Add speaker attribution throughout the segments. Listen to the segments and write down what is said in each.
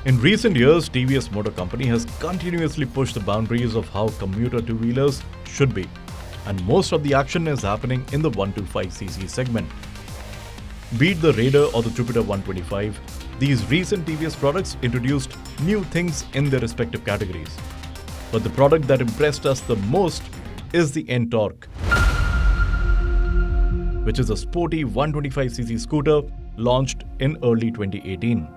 Speaker 1: In recent years, TVS Motor Company has continuously pushed the boundaries of how commuter two-wheelers should be, and most of the action is happening in the 125cc segment. Be it the Raider or the Jupiter 125, these recent TVS products introduced new things in their respective categories. But the product that impressed us the most is the NTorq, which is a sporty 125cc scooter launched in early 2018.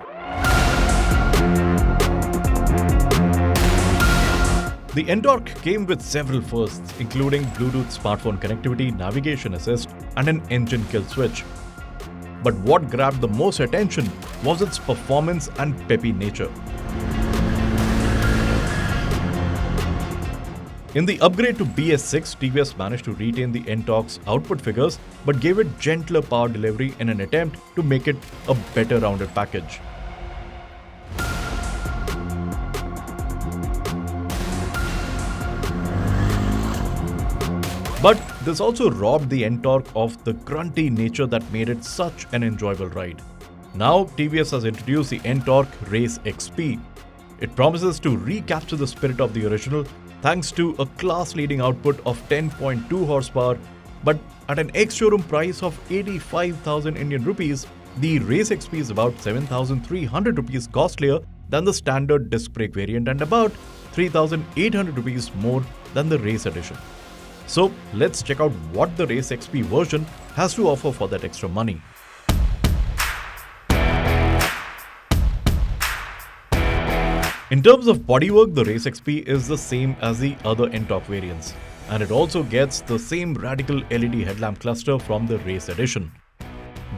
Speaker 1: The NTorq came with several firsts, including Bluetooth smartphone connectivity, navigation assist, and an engine kill switch. But what grabbed the most attention was its performance and peppy nature. In the upgrade to BS6, TVS managed to retain the NTorq's output figures but gave it gentler power delivery in an attempt to make it a better rounded package. But this also robbed the NTorq of the grunty nature that made it such an enjoyable ride. Now TVS has introduced the NTorq Race XP. It promises to recapture the spirit of the original thanks to a class-leading output of 10.2 horsepower, but at an ex-showroom price of 85,000 Indian rupees, the Race XP is about 7,300 rupees costlier than the standard disc brake variant and about 3,800 rupees more than the Race Edition. So let's check out what the Race XP version has to offer for that extra money. In terms of bodywork, the Race XP is the same as the other NTorq variants, and it also gets the same radical LED headlamp cluster from the Race Edition.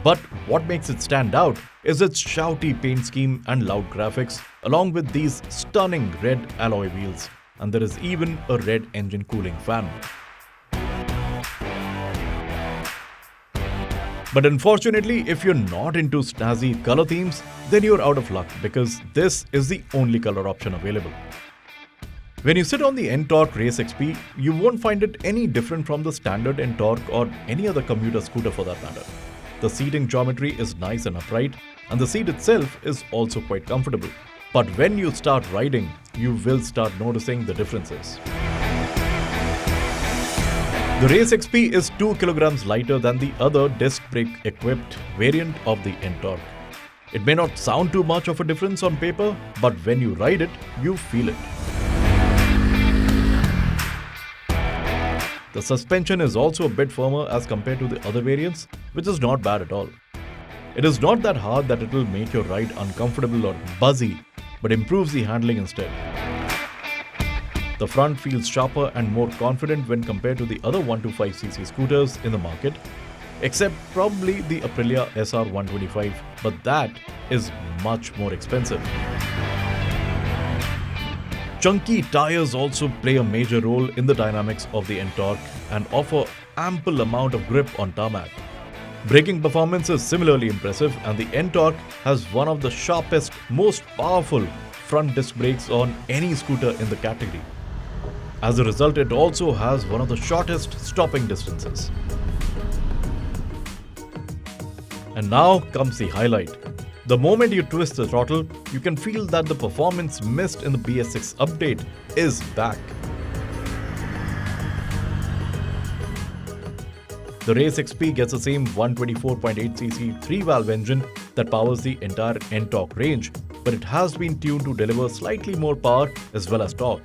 Speaker 1: But what makes it stand out is its shouty paint scheme and loud graphics, along with these stunning red alloy wheels, and there is even a red engine cooling fan. But unfortunately, if you're not into snazzy color themes, then you're out of luck because this is the only color option available. When you sit on the NTorq Race XP, you won't find it any different from the standard NTorq or any other commuter scooter for that matter. The seating geometry is nice and upright, and the seat itself is also quite comfortable. But when you start riding, you will start noticing the differences. The Race XP is 2 kilograms lighter than the other disc brake equipped variant of the NTorq. It may not sound too much of a difference on paper, but when you ride it, you feel it. The suspension is also a bit firmer as compared to the other variants, which is not bad at all. It is not that hard that it will make your ride uncomfortable or buzzy, but improves the handling instead. The front feels sharper and more confident when compared to the other 125cc scooters in the market, except probably the Aprilia SR 125, but that is much more expensive. Chunky tires also play a major role in the dynamics of the NTorq and offer ample amount of grip on tarmac. Braking performance is similarly impressive, and the NTorq has one of the sharpest, most powerful front disc brakes on any scooter in the category. As a result, it also has one of the shortest stopping distances. And now comes the highlight. The moment you twist the throttle, you can feel that the performance missed in the BS6 update is back. The Race XP gets the same 124.8cc 3-valve engine that powers the entire NTorq range, but it has been tuned to deliver slightly more power as well as torque.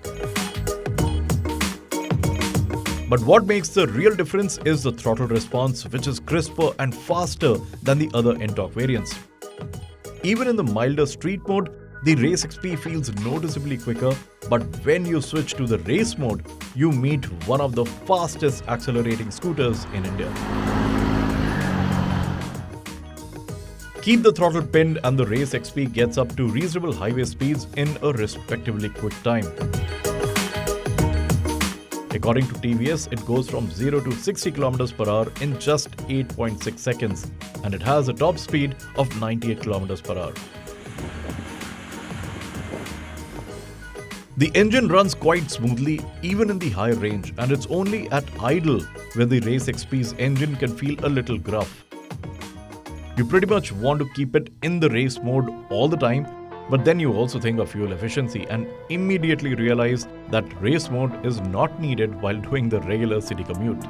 Speaker 1: But what makes the real difference is the throttle response, which is crisper and faster than the other NTorq variants. Even in the milder street mode, the Race XP feels noticeably quicker, but when you switch to the race mode, you meet one of the fastest accelerating scooters in India. Keep the throttle pinned and the Race XP gets up to reasonable highway speeds in a respectively quick time. According to TVS, it goes from 0 to 60 km per hour in just 8.6 seconds, and it has a top speed of 98 km per hour. The engine runs quite smoothly even in the high range, and it's only at idle where the Race XP's engine can feel a little gruff. You pretty much want to keep it in the race mode all the time, But then you also think of fuel efficiency and immediately realize that race mode is not needed while doing the regular city commute.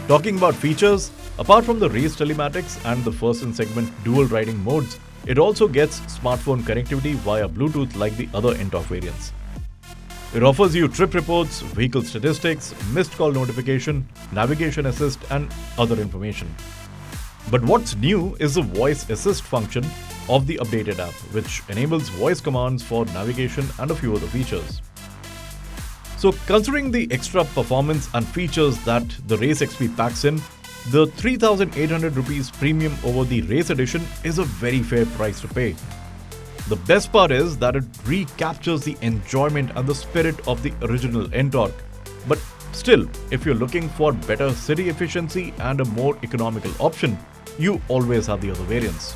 Speaker 1: Talking about features, apart from the race telematics and the first in segment dual riding modes, it also gets smartphone connectivity via Bluetooth like the other NTorq variants. It offers you trip reports, vehicle statistics, missed call notification, navigation assist and other information. But what's new is the voice assist function of the updated app, which enables voice commands for navigation and a few other features. So considering the extra performance and features that the Race XP packs in, the 3,800 rupees premium over the Race Edition is a very fair price to pay. The best part is that it recaptures the enjoyment and the spirit of the original NTorq. But still, if you're looking for better city efficiency and a more economical option, you always have the other variants.